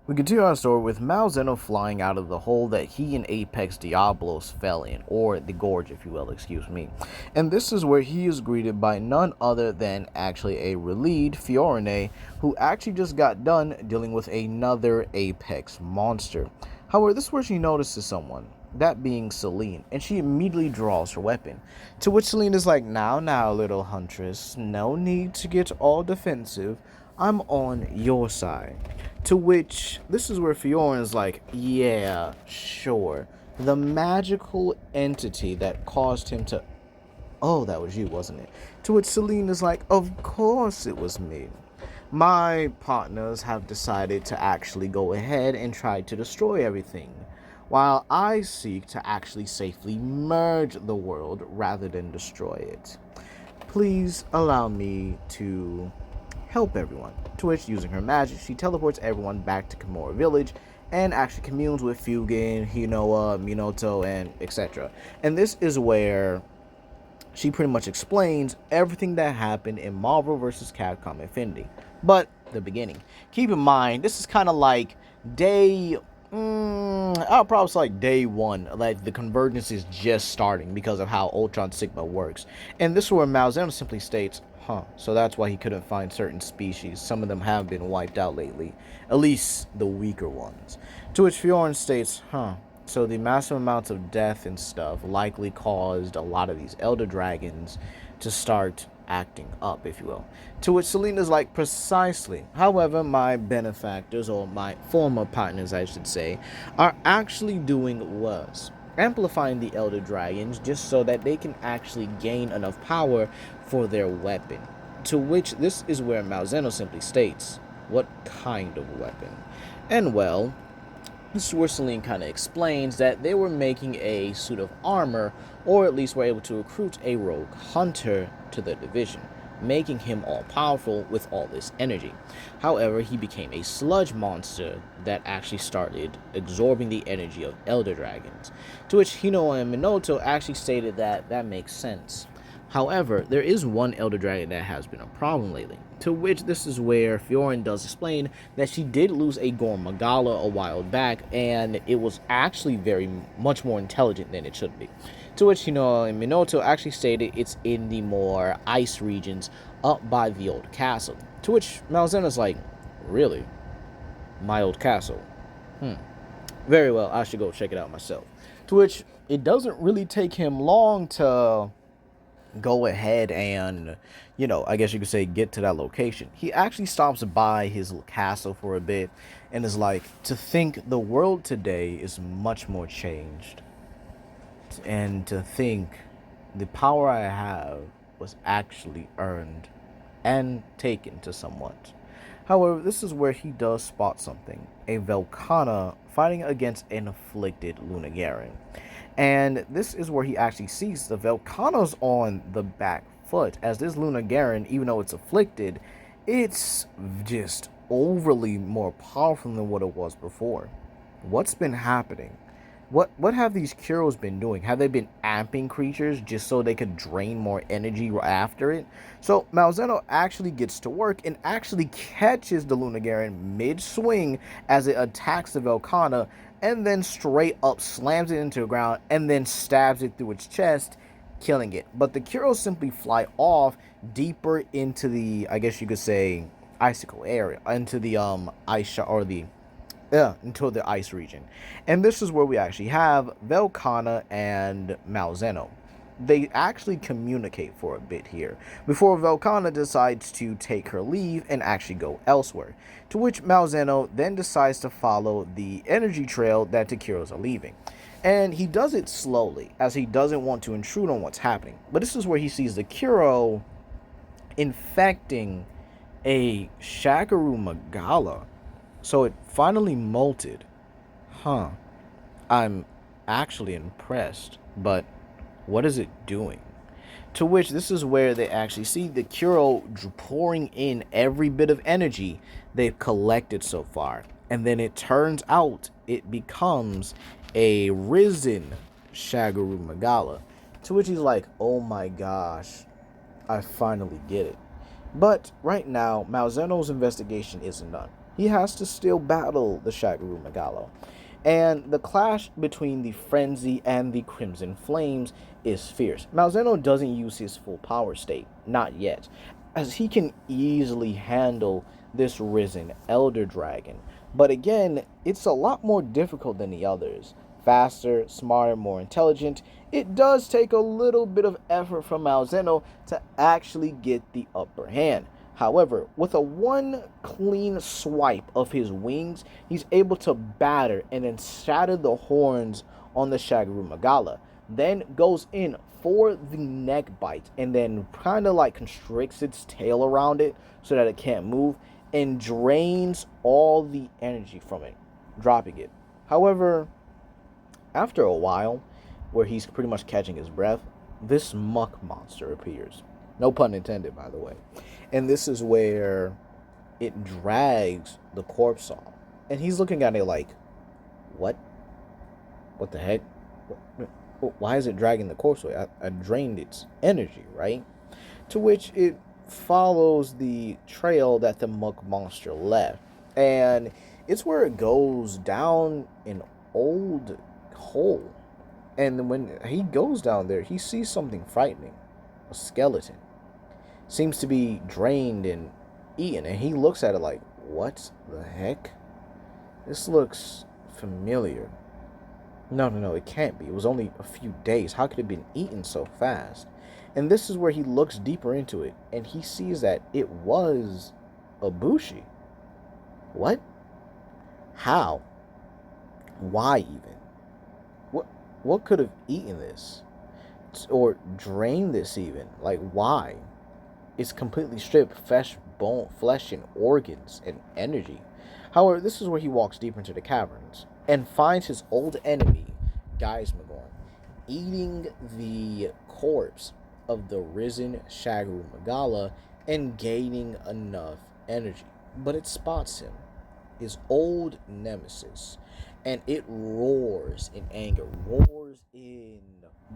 We continue our story with Malzeno flying out of the hole that he and Apex Diablos fell in, or the gorge, if you will, excuse me. And this is where he is greeted by none other than actually a relieved Fiorine, who actually just got done dealing with another Apex monster. However, this is where she notices someone, that being Celine, and she immediately draws her weapon. To which Celine is like, now, little huntress, no need to get all defensive. I'm on your side. To which, this is where Fiorin is like, yeah, sure. The magical entity that caused him to... Oh, that was you, wasn't it? To which Celine is like, of course it was me. My partners have decided to actually go ahead and try to destroy everything, while I seek to actually safely merge the world rather than destroy it. Please allow me to help everyone. To which, using her magic, she teleports everyone back to Kimura Village and actually communes with Fugen, Hinoa, Minato, and etc. And this is where she pretty much explains everything that happened in Marvel vs. Capcom Infinity. But the beginning. Keep in mind, this is kind of like day... I'll probably say like day one. Like the convergence is just starting because of how Ultron Sigma works. And this is where Malzeno simply states, so that's why he couldn't find certain species. Some of them have been wiped out lately. At least the weaker ones. To which Fiorin states, so the massive amounts of death and stuff likely caused a lot of these Elder Dragons to start acting up, if you will. To which Selena's like, precisely. However, my benefactors, or my former partners, I should say, are actually doing worse. Amplifying the Elder Dragons just so that they can actually gain enough power for their weapon. To which this is where Malzeno simply states, what kind of weapon? And well, this is where Celine kind of explains that they were making a suit of armor, or at least were able to recruit a rogue hunter to the division, making him all-powerful with all this energy. However, he became a sludge monster that actually started absorbing the energy of Elder Dragons, to which Hino and Minato actually stated that that makes sense. However, there is one Elder Dragon that has been a problem lately, to which this is where Fiorin does explain that she did lose a Gorm Magala a while back, and it was actually very much more intelligent than it should be. To which and Minato actually stated it's in the more ice regions up by the old castle. To which Malzena's like, really? My old castle? Very well, I should go check it out myself. To which it doesn't really take him long to go ahead and, I guess you could say, get to that location. He actually stops by his castle for a bit and is like, to think the world today is much more changed. And to think the power I have was actually earned and taken to someone. However, this is where he does spot something. A Velkhana fighting against an afflicted Lunagarin. And this is where he actually sees the Velkhana's on the back foot. As this Lunagarin, even though it's afflicted, it's just overly more powerful than what it was before. What's been happening? What have these Kuros been doing? Have they been amping creatures just so they could drain more energy after it? So Malzeno actually gets to work and actually catches the Lunagarin mid-swing as it attacks the Velkhana, and then straight up slams it into the ground and then stabs it through its chest, killing it. But the Kuros simply fly off deeper into the, I guess you could say, icicle area, into the into the ice region. And this is where we actually have Velkhana and Malzeno. They actually communicate for a bit here, before Velkhana decides to take her leave and actually go elsewhere, to which Malzeno then decides to follow the energy trail that the Kuros are leaving. And he does it slowly, as he doesn't want to intrude on what's happening. But this is where he sees the Kuro infecting a Shakaru Magala. So it finally molted. I'm actually impressed, but what is it doing? To which this is where they actually see the Kuro pouring in every bit of energy they've collected so far. And then it turns out it becomes a risen Shagaru Magala. To which he's like, oh my gosh, I finally get it. But right now, Malzeno's investigation isn't done. he has to still battle the Shagaru Megalo. And the clash between the Frenzy and the Crimson Flames is fierce. Malzeno doesn't use his full power state, not yet, as he can easily handle this risen Elder Dragon. But again, it's a lot more difficult than the others. Faster, smarter, more intelligent. It does take a little bit of effort from Malzeno to actually get the upper hand. However, with a one clean swipe of his wings, he's able to batter and then shatter the horns on the Shagaru Megala. Then goes in for the neck bite and then kind of like constricts its tail around it so that it can't move and drains all the energy from it, dropping it. However, after a while, where he's pretty much catching his breath, this muck monster appears. No pun intended, by the way. And this is where it drags the corpse off. And he's looking at it like, what? What the heck? Why is it dragging the corpse away? I drained its energy, right? To which it follows the trail that the muck monster left. And it's where it goes down an old hole. And when he goes down there, he sees something frightening. A skeleton. Seems to be drained and eaten. And he looks at it like, what the heck? This looks familiar. No, it can't be. It was only a few days. How could it have been eaten so fast? And this is where he looks deeper into it. And he sees that it was a bushi. What? How? Why even? What could have eaten this? Or drained this even? Like, why? It's completely stripped flesh and organs and energy. However, this is where he walks deeper into the caverns and finds his old enemy, Geismagorn, eating the corpse of the risen Shagaru Megala and gaining enough energy. But it spots him, his old nemesis, and it roars in anger, roars in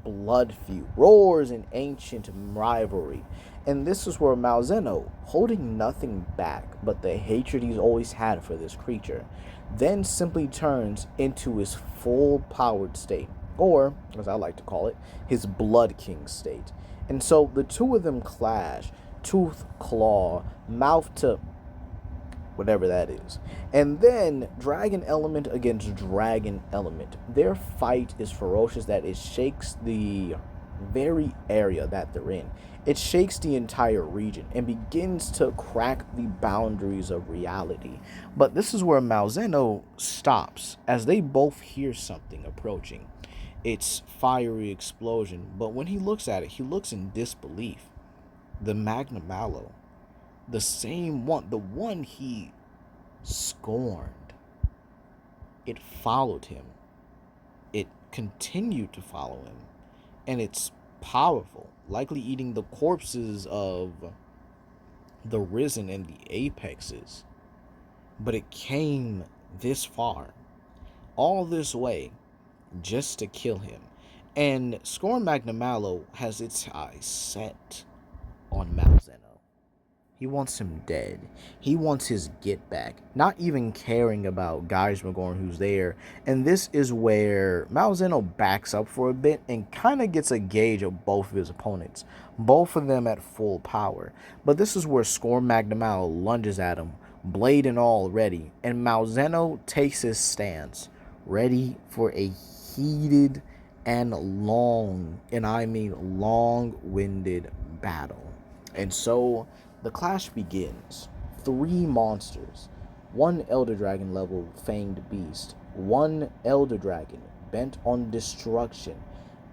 blood feud, roars in ancient rivalry. And this is where Malzeno, holding nothing back but the hatred he's always had for this creature, then simply turns into his full-powered state, or, as I like to call it, his Blood King state. And so the two of them clash, tooth, claw, mouth to whatever that is. And then dragon element against dragon element. Their fight is ferocious that it shakes the very area that they're in. It shakes the entire region and begins to crack the boundaries of reality. But this is where Malzeno stops as they both hear something approaching. It's fiery explosion, but when he looks at it, he looks in disbelief. The Magna Mallow. The same one, the one he scorned. It followed him. It continued to follow him. And it's powerful, likely eating the corpses of the Risen and the Apexes. But it came this far, all this way, just to kill him. And Scorn Magna Mallow has its eyes set on Malzeno. He wants him dead. He wants his get back, not even caring about Geismagorn who's there. And this is where Malzeno backs up for a bit and kind of gets a gauge of both of his opponents, both of them at full power. But this is where Scorn Magna Mallow lunges at him, blade and all ready, and Malzeno takes his stance, ready for a heated and long, and I mean long-winded battle. And so the clash begins. 3 monsters, 1 Elder Dragon level fanged beast, 1 Elder Dragon bent on destruction,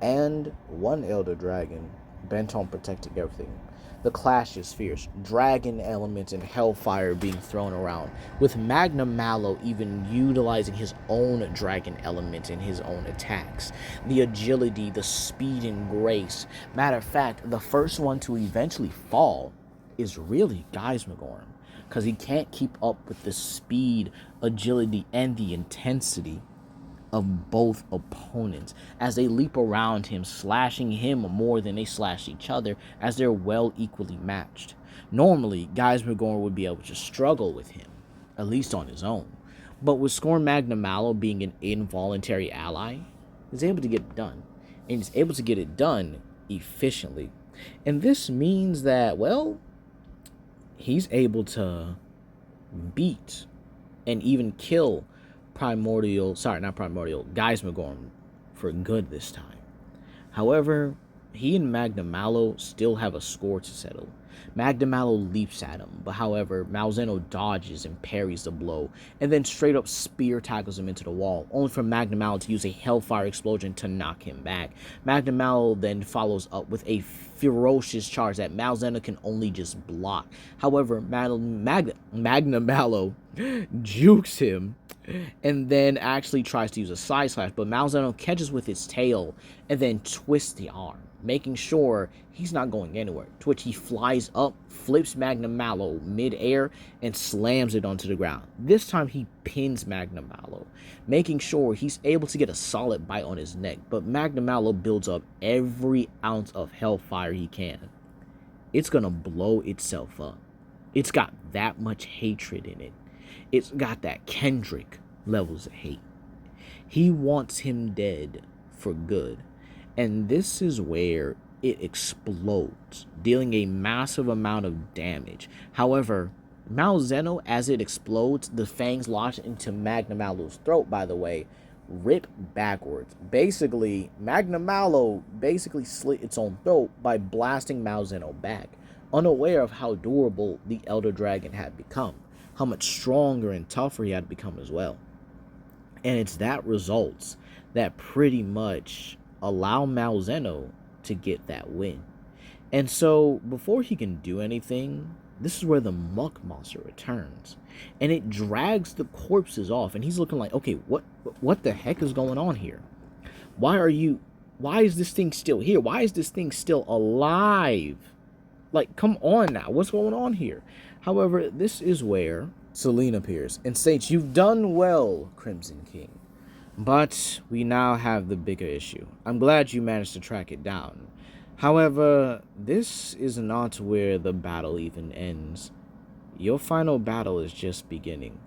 and 1 Elder Dragon bent on protecting everything. The clash is fierce, dragon elements and hellfire being thrown around, with Magna Mallow even utilizing his own dragon element in his own attacks. The agility, the speed and grace. Matter of fact, the first one to eventually fall is really Geismagorn, because he can't keep up with the speed, agility, and the intensity of both opponents as they leap around him, slashing him more than they slash each other, as they're well equally matched. Normally, Geismagorn would be able to struggle with him, at least on his own. But with Scorn Mallow being an involuntary ally, he's able to get it done. And he's able to get it done efficiently. And this means that, well, he's able to beat and even kill Geismagorn for good this time. However, he and Mallow still have a score to settle. Mallow leaps at him, but however, Malzeno dodges and parries the blow, and then straight up spear tackles him into the wall, only for Mallow to use a Hellfire Explosion to knock him back. Mallow then follows up with a ferocious charge that Malzeno can only just block. However, Mallow jukes him, and then actually tries to use a side slash, but Malzeno catches with his tail and then twists the arm, making sure he's not going anywhere, to which he flies up, flips Mallow mid-air, and slams it onto the ground. This time he pins Mallow, making sure he's able to get a solid bite on his neck, but Mallow builds up every ounce of hellfire he can. It's gonna blow itself up. It's got that much hatred in it. It's got that Kendrick levels of hate. He wants him dead for good. And this is where it explodes, dealing a massive amount of damage. However, Malzeno, as it explodes, the fangs launch into Mallow's throat, by the way, rip backwards. Basically, Mallow slit its own throat by blasting Malzeno back, unaware of how durable the Elder Dragon had become, how much stronger and tougher he had become as well. And it's that results that pretty much allow Malzeno to get that win. And so, before he can do anything, this is where the Muck Monster returns. And it drags the corpses off, and he's looking like, okay, what the heck is going on here? Why is this thing still here? Why is this thing still alive? Like, come on now, what's going on here? However, this is where Selene appears and states, "You've done well, Crimson King. But we now have the bigger issue. I'm glad you managed to track it down. However, this is not where the battle even ends. Your final battle is just beginning,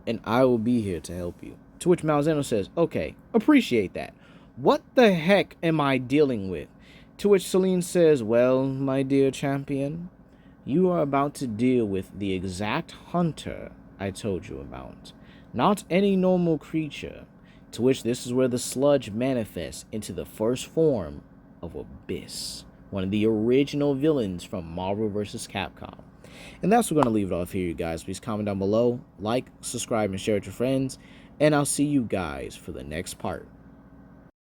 and I will be here to help you." To which Malzeno says, "Okay, appreciate that. What the heck am I dealing with?" To which Selene says, "Well, my dear champion, you are about to deal with the exact hunter I told you about. Not any normal creature." To which this is where the sludge manifests into the first form of Abyss, one of the original villains from Marvel vs. Capcom. And that's what we're going to leave it off here, you guys. Please comment down below, like, subscribe, and share with your friends. And I'll see you guys for the next part.